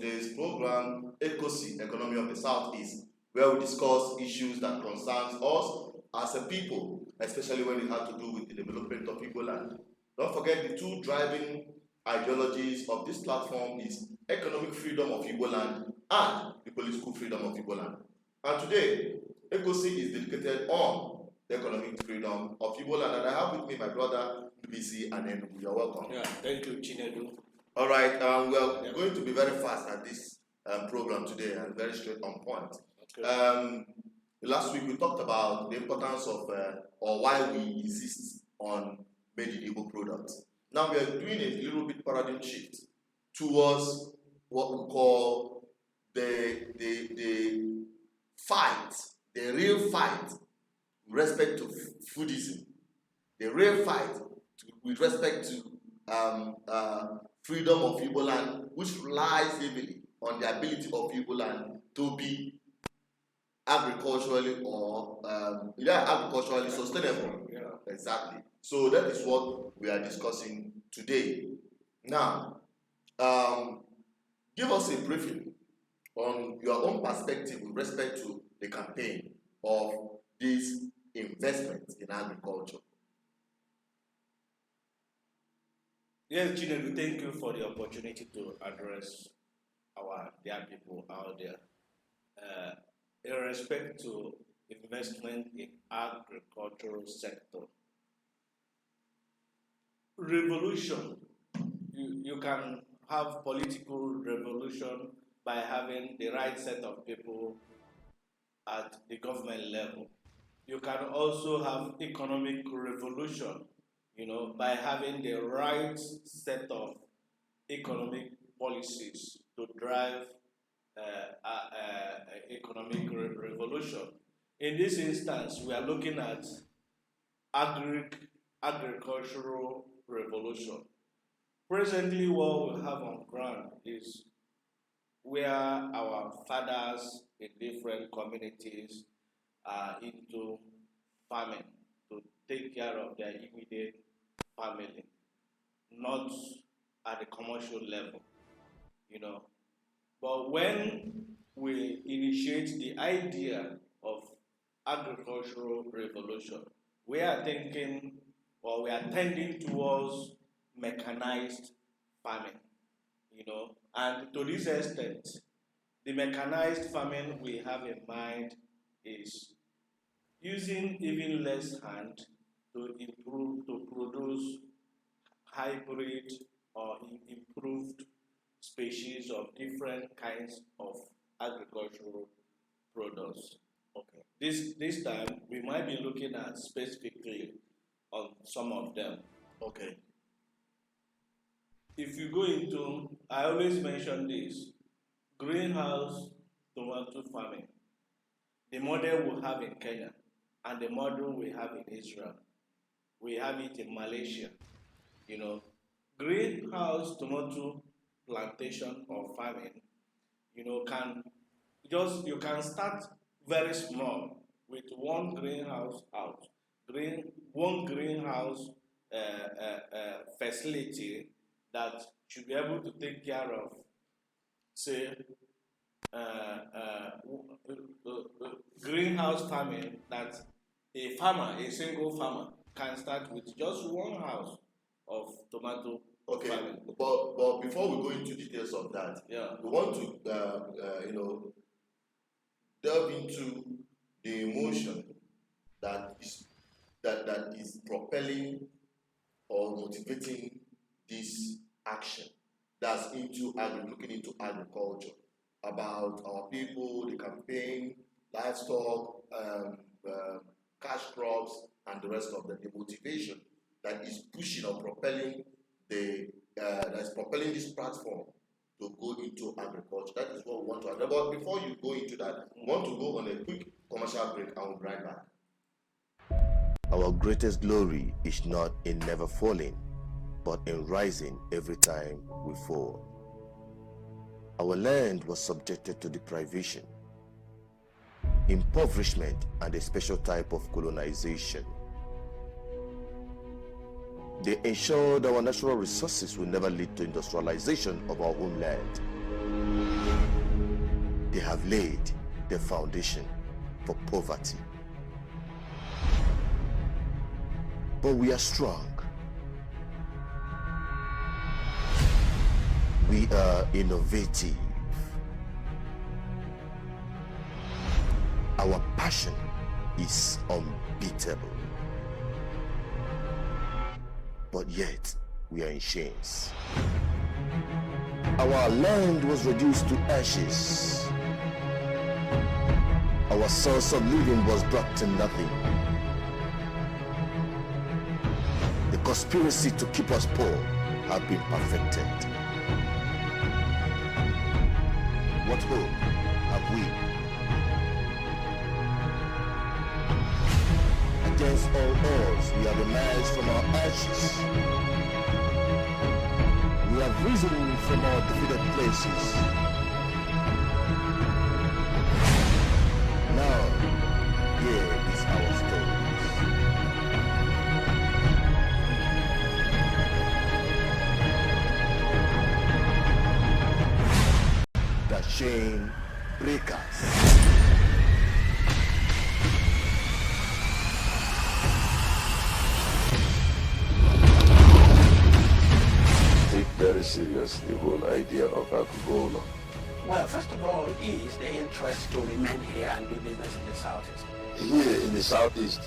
today's program, ECOSI, Economy of the Southeast, where we discuss issues that concerns us as a people, especially when it has to do with the development of Igbo land. Don't forget the two driving ideologies of this platform is economic freedom of Igbo land and the political freedom of Igbo land. And today, ECOSI is dedicated on the economic freedom of Igbo land. And I have with me my brother, BC, and then you're welcome. Yeah, thank you, Chinedu. All right, we're going to be very fast at this program today and very straight on point. Okay. Last week we talked about the importance of or why we insist on made in Igbo products. Now we are doing a little bit paradigm shift towards what we call the fight, the real fight with respect to foodism, the real fight with respect to freedom of Igbo land, which relies heavily on the ability of Igbo land to be agriculturally or agriculturally sustainable. Yeah. Exactly. So that is what we are discussing today. Now, give us a briefing on your own perspective with respect to the campaign of this investment in agriculture. Yes, Chinedu, thank you for the opportunity to address our dear people out there. In respect to investment in agricultural sector, revolution, you can have political revolution by having the right set of people at the government level. You can also have economic revolution, by having the right set of economic policies to drive economic revolution. In this instance, we are looking at agricultural revolution. Presently, what we have on ground is where our fathers in different communities are into farming to take care of their immediate family, not at the commercial level, But when we initiate the idea of agricultural revolution, we are thinking or we are tending towards mechanized farming, and to this extent, the mechanized farming we have in mind is using even less hand to produce hybrid or improved species of different kinds of agricultural products. Okay. This time we might be looking at specifically on some of them. Okay. If you go into, I always mention this, greenhouse tomato farming, the model we have in Kenya and the model we have in Israel. We have it in Malaysia. Greenhouse tomato plantation or farming, you can start very small with one greenhouse one greenhouse facility that should be able to take care of, say, greenhouse farming that a single farmer can start with just one house of tomato. Okay, farming. But before we go into details of that, we want to delve into the emotion that is propelling or motivating this action that's looking into agriculture, about our people, the campaign, livestock, cash crops, and the rest of them. The motivation that is pushing or propelling this platform to go into agriculture. That is what we want to address. But before you go into that, we want to go on a quick commercial break and we'll be right back. Our greatest glory is not in never falling, but in rising every time we fall. Our land was subjected to deprivation, impoverishment, and a special type of colonization. They ensured our natural resources will never lead to industrialization of our homeland. have laid the foundation for poverty. But we are strong. We are innovative. Our passion is unbeatable. But yet, we are in chains. Our land was reduced to ashes. Our source of living was brought to nothing. The conspiracy to keep us poor have been perfected. What hope have we? Against all odds, we have emerged from our ashes. We have risen from our defeated places. Now, here is our stories. The chain breakers. Very serious, the whole idea of Agrigola. Well, first of all, is the interest to remain here and do business in the southeast? Here in the southeast,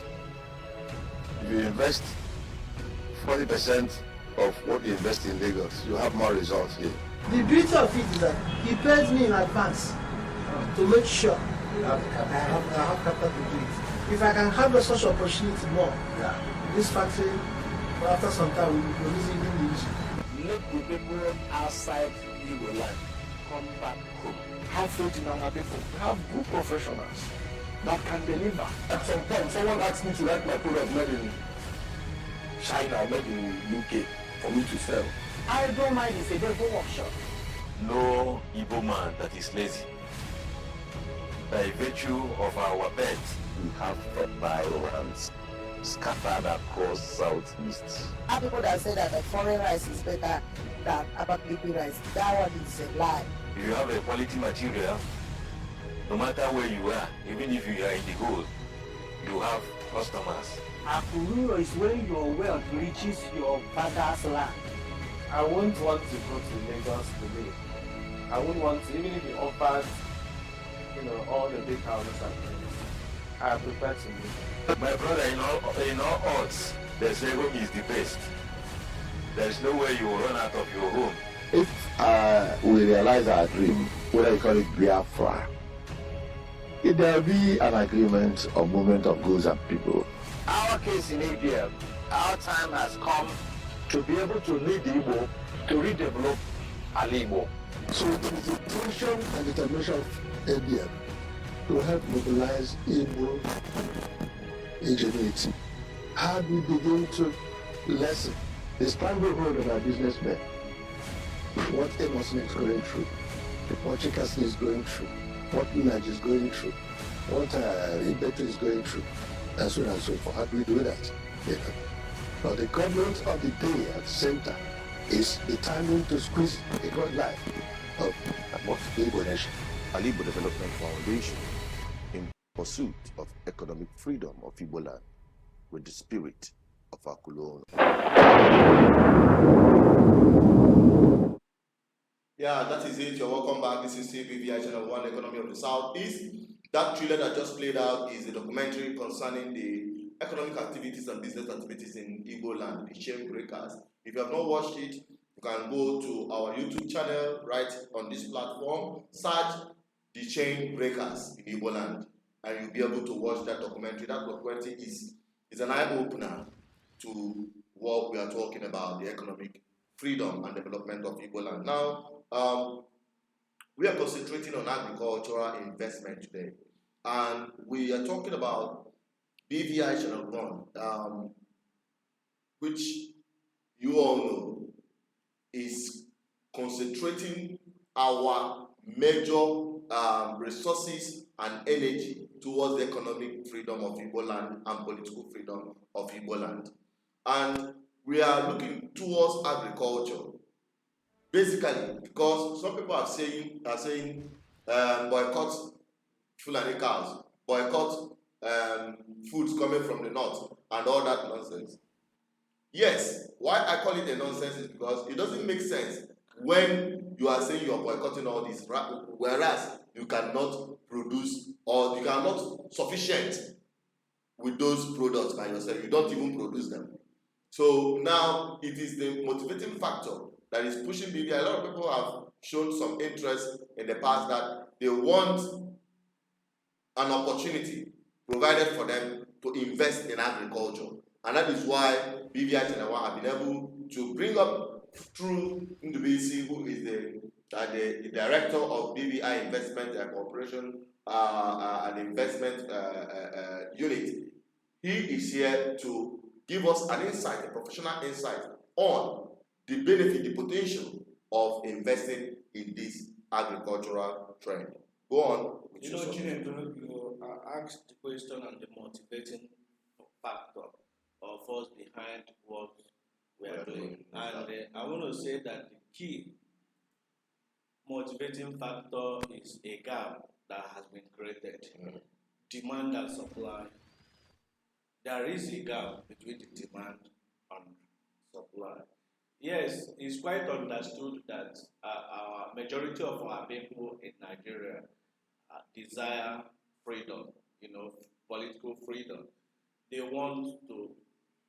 if you invest 40% of what you invest in Lagos, you have more results here. The beauty of it is that he pays me in advance to make sure I have capital to do it. If I can have such opportunity more, this factory, after some time, we will be producing the issue. Let the people outside Igbo land come back home. Have faith in our people. Have good professionals that can deliver. At some point, someone asked me to write my product made in China or made in UK for me to sell. I don't mind if they go workshop. No Igbo man that is lazy. By virtue of our birth, We have fertile lands scattered across southeast. How people that say that the foreign rice is better than Abakaliki rice, that one is a lie. if you have a quality material, no matter where you are, even if you are in the gold, you have customers. Akuru is when your wealth reaches your father's land. I wouldn't want to go to Lagos today. I wouldn't want to, even if you offered, all the big houses and things. I prefer to leave. My brother, in all odds, they say home is the best. There is no way you will run out of your home. If we realize our dream, whether you call it Biafra, if there be an agreement or movement of goods and people. Our case in ABM, our time has come to be able to lead Igbo to redevelop Igbo. So there is a passion and determination of ABM to help mobilize Igbo ingenuity. How do we begin to lessen the stranglehold of our businessmen? What Amos is going through, what Chikasi is going through, what Minaj is going through, what Ibeto is going through, and so on and so forth. How do we do that? Now the government of the day at the same time is determined to squeeze a good life of the Igbo nation. Laible Development Foundation in pursuit of economic freedom of Igbo land with the spirit of our colonial. Yeah, that is it. You're welcome back. This is BVI Channel 1 Economy of the Southeast. That trailer that just played out is a documentary concerning the economic activities and business activities in Igbo land, the chain breakers. If you have not watched it, you can go to our YouTube channel right on this platform, search the chain breakers in Igbo land, and you'll be able to watch that documentary. That documentary is an eye-opener to what we are talking about, the economic freedom and development of Igbo land. Now, we are concentrating on agricultural investment today, and we are talking about BVI Channel 1, which you all know is concentrating our major resources and energy towards the economic freedom of Igbo land and political freedom of Igbo land. And we are looking towards agriculture, basically, because some people are saying boycott Fulani cows, boycott foods coming from the north, and all that nonsense. Yes, why I call it a nonsense is because it doesn't make sense when you are saying you are boycotting all this, whereas you cannot produce or you are not sufficient with those products by yourself. You don't even produce them. So now it is the motivating factor that is pushing BVI. A lot of people have shown some interest in the past that they want an opportunity provided for them to invest in agriculture. And that is why BVI Channel have been able to bring up through Ndubisi, who is the director of BVI Investment Corporation and Investment Unit. He is here to give us an insight, a professional insight on the benefit, the potential of investing in this agricultural trend. Go on. You know, Chinendu, you asked the question on the motivating factor or force behind what we are doing. And I want to say that the key motivating factor is a gap that has been created. Demand and supply. There is a gap between the demand and supply. Yes, it's quite understood that our majority of our people in Nigeria desire freedom, political freedom. They want to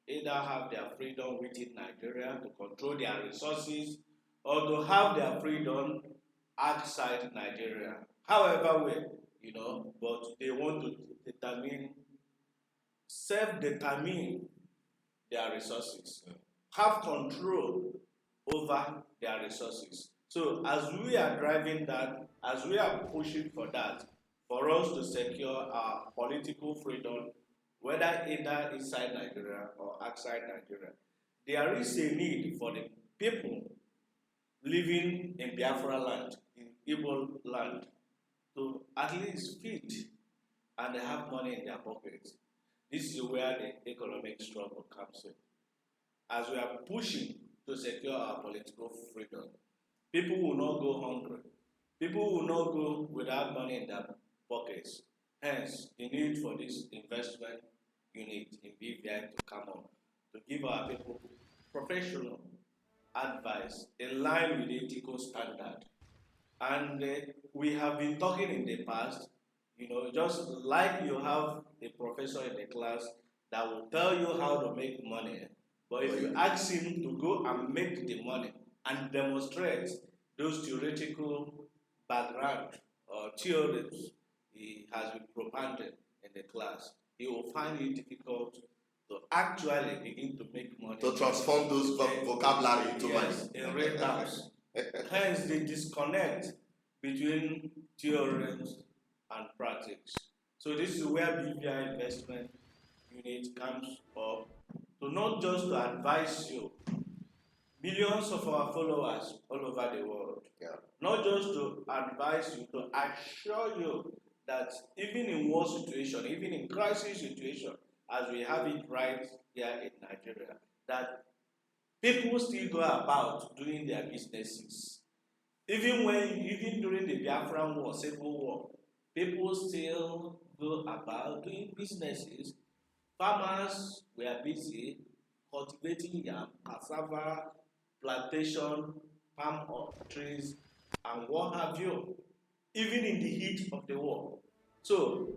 either have their freedom within Nigeria to control their resources or to have their freedom outside Nigeria. However way, but they want to self-determine their resources, have control over their resources. So as we are driving that, as we are pushing for that, for us to secure our political freedom, whether either inside Nigeria or outside Nigeria, there is a need for the people living in Biafra land, in Igbo land, to at least feed and they have money in their pockets. This is where the economic struggle comes in. As we are pushing to secure our political freedom, people will not go hungry. People will not go without money in their pockets. Hence, the need for this investment unit in BVI to come on, to give our people professional advice in line with the ethical standard. And we have been talking in the past, just like you have a professor in the class that will tell you how to make money, but if you ask him to go and make the money and demonstrate those theoretical background or theories he has been propounding in the class, he will find it difficult to actually begin to make money. To transform those vocabulary into money. In real terms. Hence, the disconnect between theories and practice. So this is where BVI Investment Unit comes up to not just to advise you, millions of our followers all over the world, not just to advise you, to assure you that even in war situation, even in crisis situation, as we have it right here in Nigeria, that people still go about doing their businesses. Even during the Biafran War, Civil War, people still go about doing businesses. Farmers were busy cultivating yam, cassava, plantation, palm trees, and what have you, even in the heat of the war. So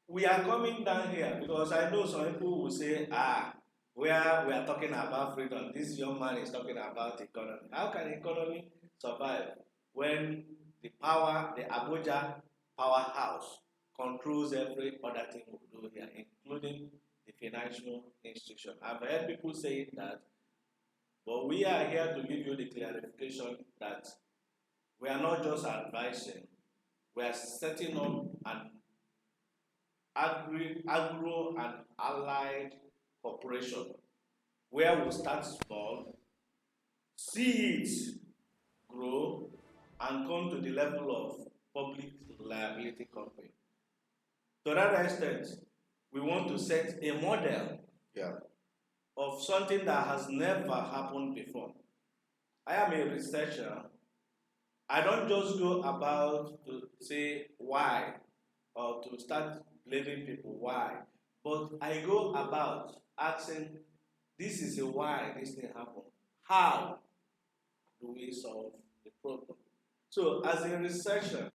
we are coming down here because I know some people will say, we are talking about freedom. This young man is talking about economy. How can economy survive when the Abuja powerhouse controls every other thing we do here, including the financial institution? I've heard people say that, but we are here to give you the clarification that we are not just advising, we are setting up an agro and allied corporation where we start small, see it grow, and come to the level of public liability company. To that extent, we want to set a model of something that has never happened before. I am a researcher. I don't just go about to say why or to start blaming people why, but I go about asking, this is a why this thing happened. How do we solve the problem? So as a researcher,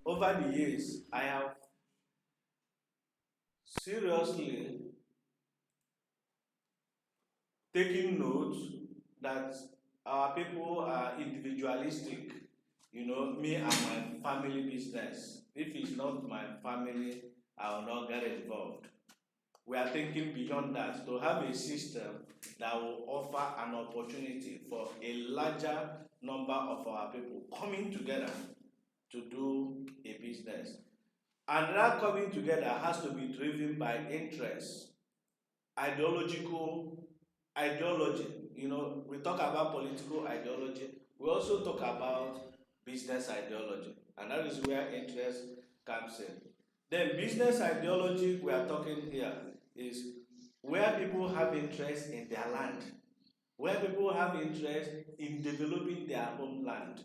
over the years, I have seriously taking note that our people are individualistic. Me and my family business. If it's not my family, I will not get involved. We are thinking beyond that to have a system that will offer an opportunity for a larger number of our people coming together to do a business. And that coming together has to be driven by interest, ideology. We talk about political ideology. We also talk about business ideology, and that is where interest comes in. Then business ideology we are talking here is where people have interest in their land, where people have interest in developing their homeland,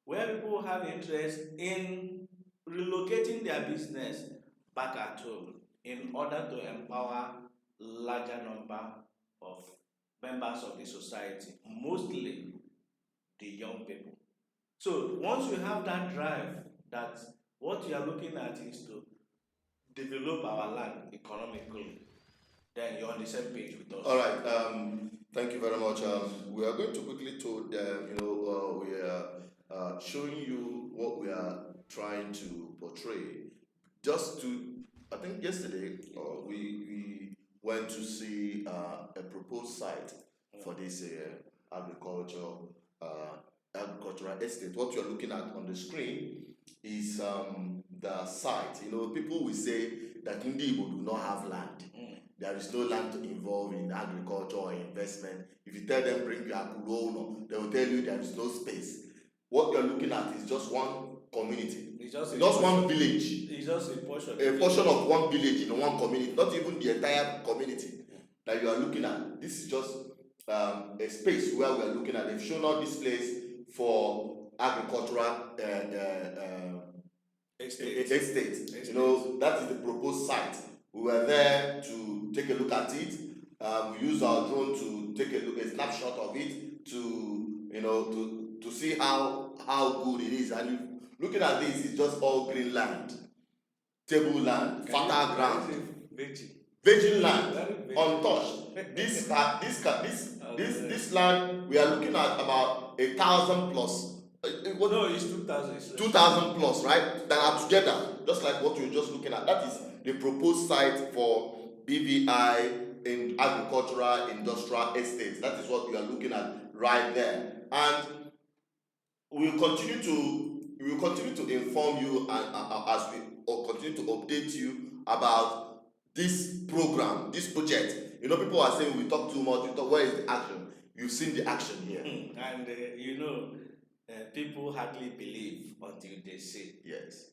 where people have interest in relocating their business back at home in order to empower larger number of members of the society, mostly the young people. So once you have that drive, that what you are looking at is to develop our land economically, then you're on the same page with us. All right. Thank you very much. We are going to quickly to we are showing you what we are trying to portray. I think yesterday we went to see a proposed site for this agricultural estate. What you're looking at on the screen is the site. People will say that Ndi Igbo do not have land. There is no land involved in agriculture or investment. If you tell them bring your Akulo, they will tell you there is no space. What you're looking at is just one community. It's just one village. It's just a portion. A portion of one village in one community, not even the entire community that you are looking at. This is just a space where we are looking at. They've shown us this place for agricultural estate. That is the proposed site. We were there to take a look at it. We used our drone to take a snapshot of it to see how good it is. And looking at this, it's just all green land, table land, fertile ground, virgin land, untouched. This land we are looking at about 1,000 plus. No, it's 2,000. 2,000 plus, right? That are together, just like what you're just looking at. That is the proposed site for BVI in agricultural industrial estates. That is what we are looking at right there. And we will continue to inform you as we continue to update you about this program, this project. People are saying we talk too much. Where is the action? You've seen the action here. And people hardly believe until they see. Yes.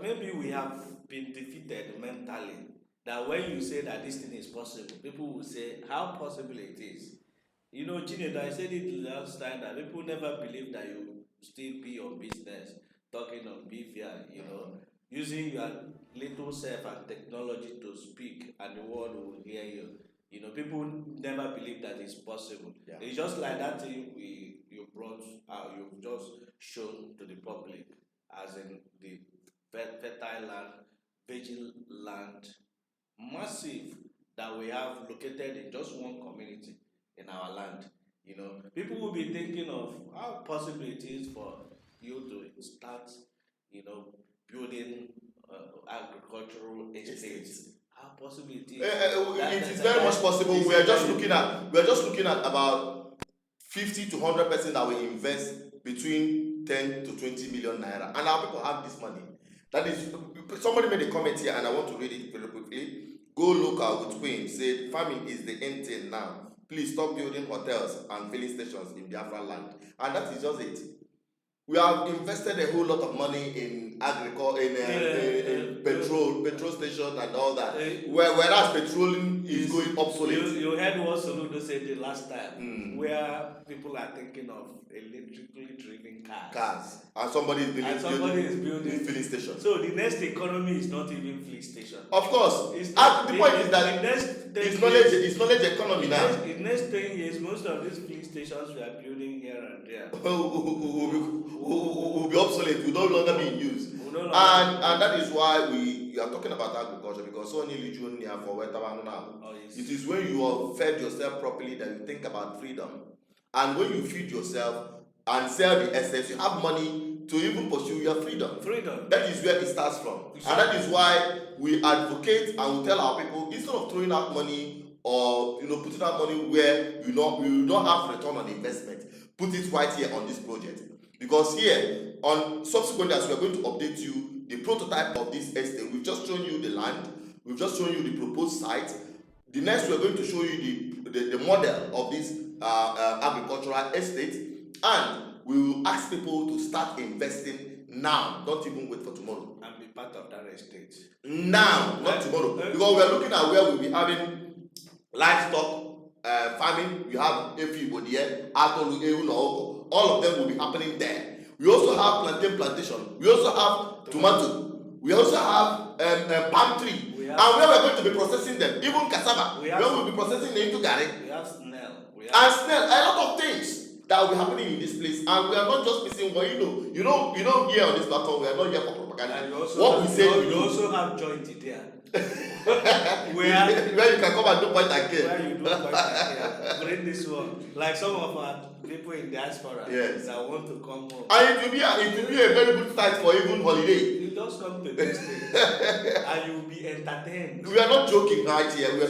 Maybe we have been defeated mentally. That when you say that this thing is possible, people will say how possible it is. Chinedu, I said it last time that people never believe that you still be on business, talking on BVI, using your little self and technology to speak, and the world will hear you. People never believe that it's possible. Yeah. It's just like that thing you brought out, you've just shown to the public, as in the fertile land, virgin land, massive, that we have located in just one community in our land. People will be thinking of how possible it is for you to start, building agricultural estates. How possible it is? It is very much possible. We are just looking at about 50 to 100% that we invest between 10 to 20 million naira, and our people have this money. That is, somebody made a comment here, and I want to read it very quickly. Go local with Queen said, farming is the end thing now. Please stop building hotels and filling stations in Biafra land. And that is just it. We have invested a whole lot of money in agriculture, in petrol stations and all that. Whereas petroleum is going obsolete. You heard what Soludo said the last time, where people are thinking of electrically driven cars. And somebody is building filling stations. So the next economy is not even filling station. Of course. The point is that it's knowledge economy now. In the next 10 years, most of these filling stations we are building here and there will be obsolete, will no longer be in use. And that is why we are talking about agriculture, because so nearly June near for where now. It is when you have fed yourself properly that you think about freedom. And when you feed yourself and sell the excess, you have money to even pursue your freedom. That is where it starts from. Exactly. And that is why we advocate and we tell our people, instead of throwing out money or putting out money where you don't have return on investment, put it right here on this project. Because here, on subsequently, as we are going to update you the prototype of this estate, we've just shown you the land, we've just shown you the proposed site. The next, we are going to show you the model of this agricultural estate, and we will ask people to start investing now. Don't even wait for tomorrow. And be part of that estate. Now, not tomorrow. Because we are looking at where we'll be having livestock farming. We have Febuary, all of them will be happening there. We also have plantation. We also have tomato. We also have palm tree. And where we're going to be processing them, even cassava, where we'll be processing them into garri. We have snail. A lot of things that will be happening in this place. And we are not just missing one, you know here on this platform, we are not here for propaganda. You also have joint there. where you can come and do point and care. Where you do point and care. Bring this one. Like some of our people in diaspora that want to come home. And it will be a very good site for even holiday. You just come to this thing and you will be entertained. We are not joking right here. And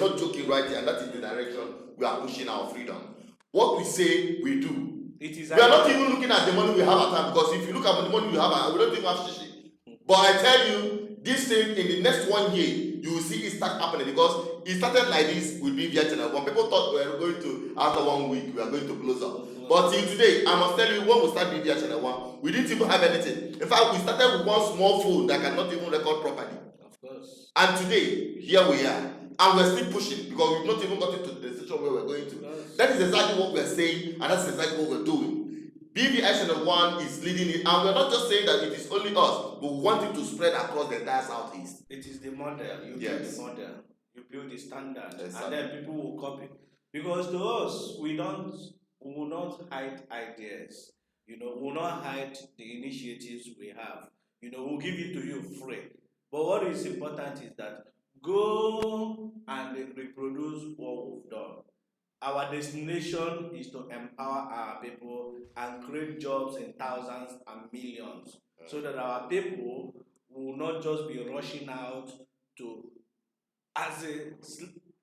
that is the direction we are pushing our freedom. What we say, we do. We are not even looking at the money we have at hand, because if you look at the money we have, we don't even have shishi. But I tell you, this thing in the next 1 year, you will see it start happening, because it started like this with BVI Channel. When people thought we were going to, after 1 week, we are going to close up. But till today, I must tell you, when we start BVI Channel 1, we didn't even have anything. In fact, we started with one small phone that cannot even record properly. Of course. And today, here we are. And we're still pushing, because we've not even got into the station where we're going to. That is exactly what we're saying, and that's exactly what we're doing. BVI Channel 1 is leading it, and we're not just saying that it is only us, but we want it to spread across the entire southeast. It is the model. You build the model, you build the standard, and then people will copy. Because to us, we will not hide ideas. We will not hide the initiatives we have. We'll give it to you free. But what is important is that go and reproduce what we've done. Our destination is to empower our people and create jobs in thousands and millions, so that our people will not just be rushing out as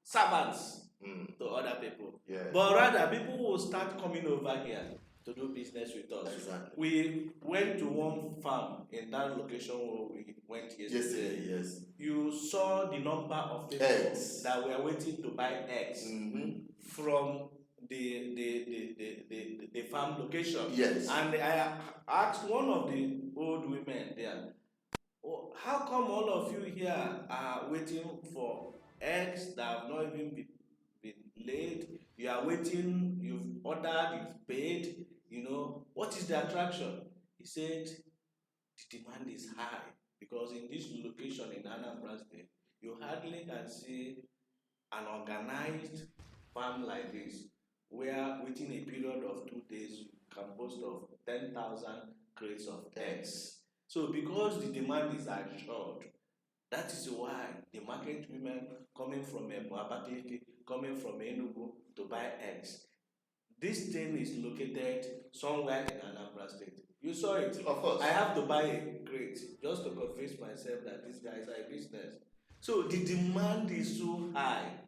servants to other people, but rather people will start coming over here to do business with us. Exactly. We went to one farm in that location where we went yesterday. Yes. You saw the number of people that were waiting to buy eggs from the farm location. Yes. And I asked one of the old women there, how come all of you here are waiting for eggs that have not even been laid? You are waiting, you've ordered, you've paid, what is the attraction? He said, the demand is high, because in this location in Anambra State, you hardly can see an organized farm like this, where within a period of 2 days, you can boast of 10,000 crates of eggs. So because the demand is assured, that is why the market women coming from Abakaliki, coming from Enugu to buy eggs. This thing is located somewhere in Anambra State. You saw it. Of course. I have to buy a crate just to convince myself that these guys are a business. So the demand is so high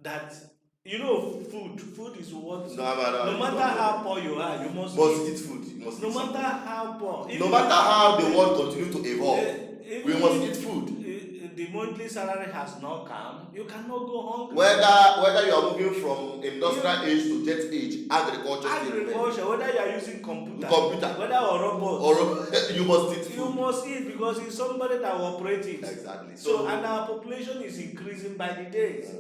that food is what. No matter how poor you are, you must eat food. No matter how poor. No matter how the world continues to evolve, we must eat food. The monthly salary has not come, you cannot go hungry. Whether you are moving from industrial age to jet age, agriculture, whether you are using computer, whether or robots, you must eat food. You must eat, because it's somebody that will operate it. Exactly. So and our population is increasing by the days.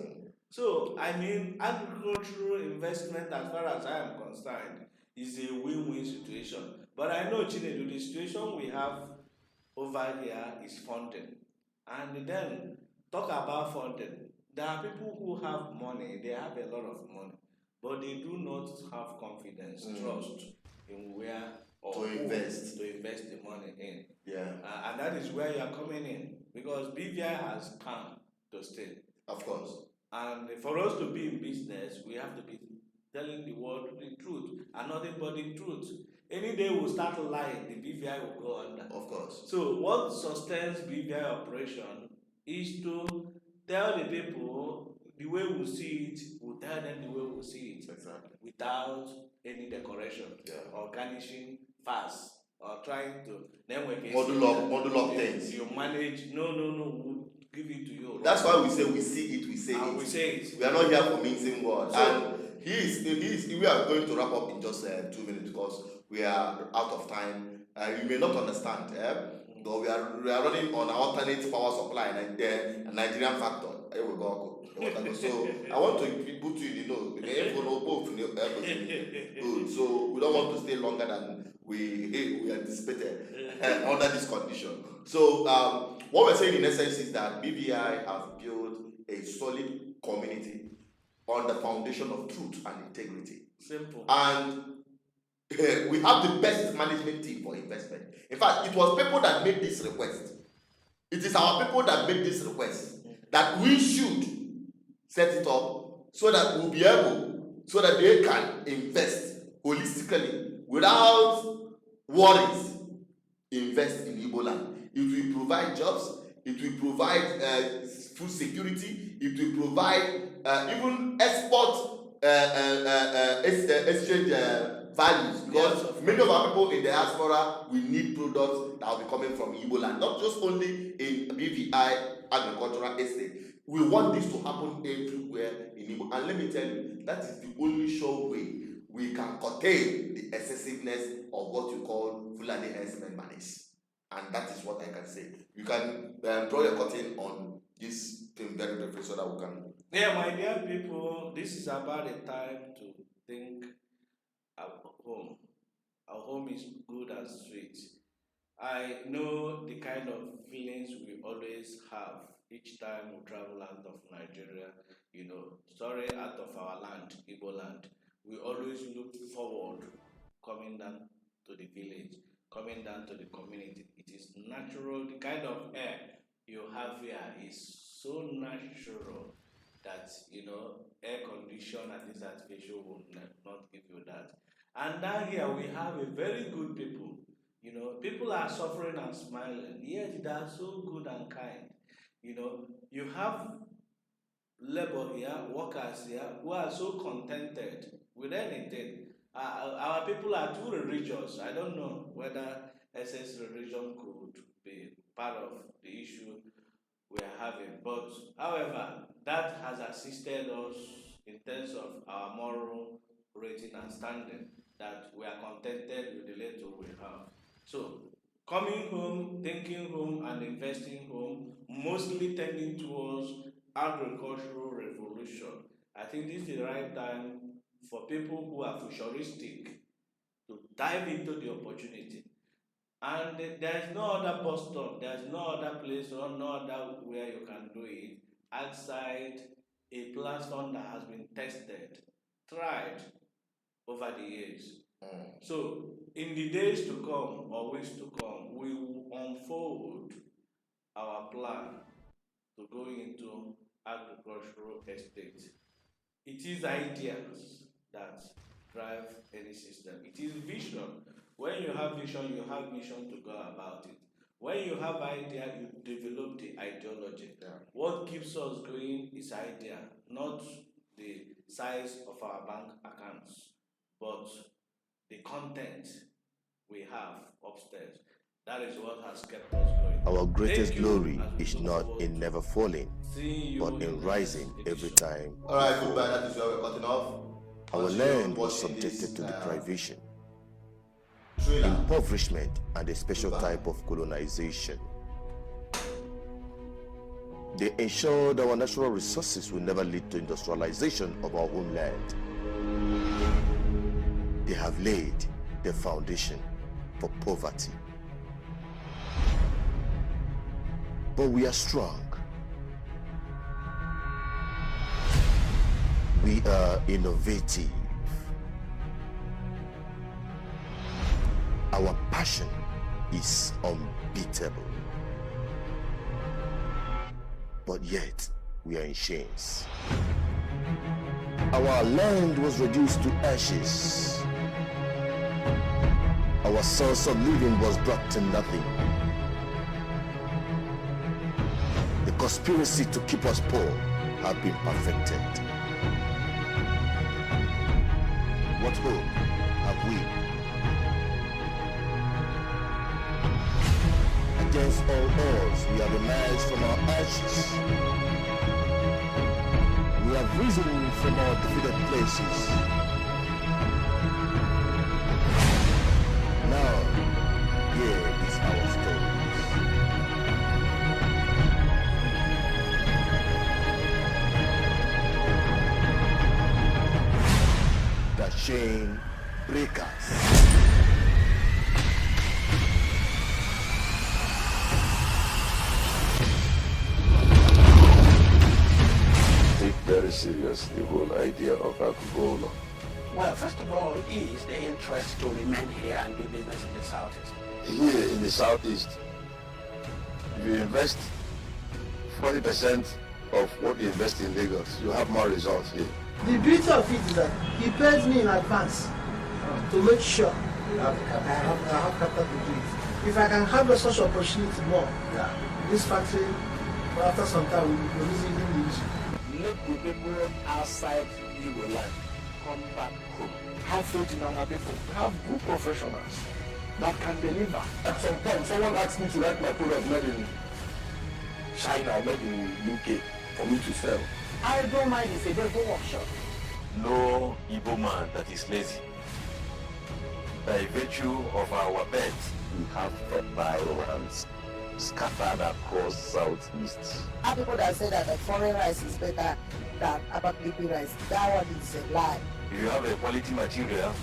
So, I mean, agricultural investment, as far as I am concerned, is a win-win situation. But I know, Chinedu, the situation we have over here is funding. And then, talk about funding. There are people who have money, they have a lot of money, but they do not have confidence, trust in where or to invest the money in. Yeah. And that is where you are coming in, because BVI has come to stay. Of course. And for us to be in business, we have to be telling the world the truth and nothing but the truth. Any day we start lying, the BVI will go under. Of course. So what sustains BVI operation is to tell the people the way we see it, we'll tell them the way we see it. Exactly. Without any decoration or garnishing fast or trying to then we can model up things. You manage we'll give it to you. That's why we say we see it, we say it. We say it. We are not here for mincing words. So, we are going to wrap up in just 2 minutes because we are out of time. You may not understand, but we are running on alternate power supply and the Nigerian factor. Here we go. So I want to put you in the know. Good. So we don't want to stay longer than we anticipated under this condition. So what we're saying in essence is that BVI have built a solid community on the foundation of truth and integrity. Simple. And we have the best management team for investment. In fact, it was people that made this request. It is our people that made this request that we should set it up so that we'll be able, so that they can invest holistically without worries. Invest in Igbo land. It will provide jobs. It will provide food security. It will provide even export exchange values, because many of our people in the diaspora will need products that will be coming from Igbo land, not just only in BVI agricultural estate. We want this to happen everywhere in Igbo. And let me tell you, that is the only sure way we can curtail the excessiveness of what you call Fulani Herdsmen manners. And that is what I can say. You can draw your curtain on this thing very briefly so that we can. Yeah, my dear people, this is about the time to think of home. Our home is good and sweet. I know the kind of feelings we always have each time we travel out of Nigeria, out of our land, Igbo land. We always look forward coming down to the village, coming down to the community. It is natural. The kind of air you have here is so natural that, air condition and this artificial will not give you that. And down here we have a very good people. People are suffering and smiling, yet they are so good and kind. You have labor here, workers here, who are so contented with anything. Our people are too religious. I don't know whether SS religion could be part of the issue we are having. But, however, that has assisted us in terms of our moral rating and standing, that we are contented with the little we have. So, coming home, thinking home, and investing home, mostly tending towards agricultural revolution. I think this is the right time for people who are futuristic to dive into the opportunity. And there is no other bus stop, there is no other place or no other where you can do it outside a platform that has been tested, tried over the years. So, in the days to come or weeks to come, we will unfold our plan to go into agricultural estate. It is ideas that drive any system. It is vision. When you have vision, you have mission to go about it. When you have idea, you develop the ideology. What keeps us going is idea, not the size of our bank accounts, but the content we have upstairs. That is what has kept us going. Our greatest glory is not in never falling, but in rising every time. Alright, goodbye. That is where we're cutting off. Our land was subjected to deprivation, impoverishment, and a special type of colonization. They ensured our natural resources will never lead to industrialization of our homeland. They have laid the foundation for poverty. But we are strong. We are innovative. Our passion is unbeatable. But yet, we are in chains. Our land was reduced to ashes. Our source of living was brought to nothing. The conspiracy to keep us poor have been perfected. What hope have we? Against all odds, we have emerged from our ashes. We have risen from our defeated places. Now, here is our stories. The chain breakers. Very serious, the whole idea of alcohol. Well, first of all, is the interest to remain here and do business in the Southeast? Here in the Southeast, if you invest 40% of what you invest in Lagos, you have more results here. The beauty of it is that he pays me in advance to make sure I have capital to do it. If I can have such opportunity more, this factory, after some time, will be producing the issue. Let the people outside Igbo land come back home. Have faith in our people. Have good professionals that can deliver. At some time, someone asked me to write my product made in China, made in UK, for me to sell. I don't mind if they go workshop. No Igbo man that is lazy. By virtue of our birth, We have violence scattered across Southeast. How people that say that the foreign rice is better than Abakaliki rice, that one is a lie. if you have a quality material,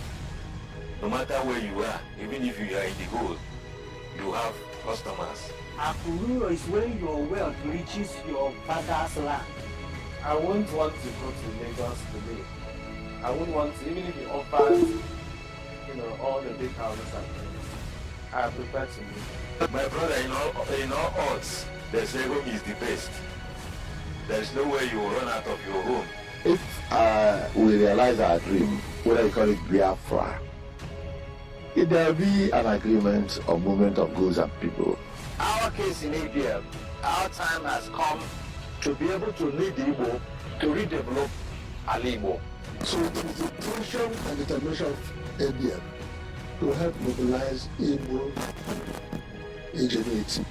no matter where you are, even if you are in the gold, you have customers. Akuru is when your wealth reaches your father's land. I wouldn't want to go to Lagos today. I wouldn't want to, even if you offered, all the big houses and things. I prefer to live. My brother, in all odds, they say home is the best. There is no way you will run out of your home. If we realize our dream, whether you call it Biafra, if there be an agreement or movement of goods and people. Our case in ABM, our time has come to be able to lead Igbo to redevelop Igbo. So it is the passion and determination of ABM to help mobilize Igbo ingenuity.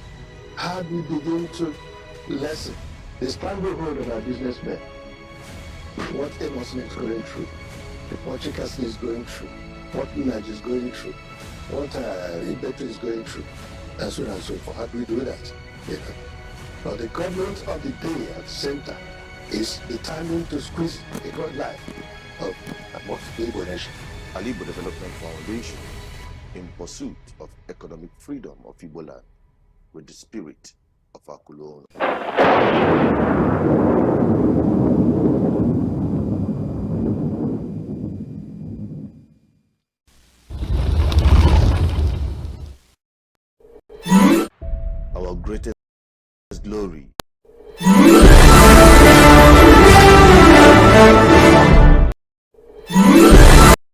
How do we begin to lessen the stranglehold of our businessmen? What Emerson is going through, what Chikasi is going through, what Naj is going through, what Ibeto is going through, and so on and so forth. How do we do that? Now the government of the day at the center is determined to squeeze a good life of what the Igbo nation. Laible Development Foundation, in pursuit of economic freedom of Igbo land with the spirit of our colonial. Our greatest glory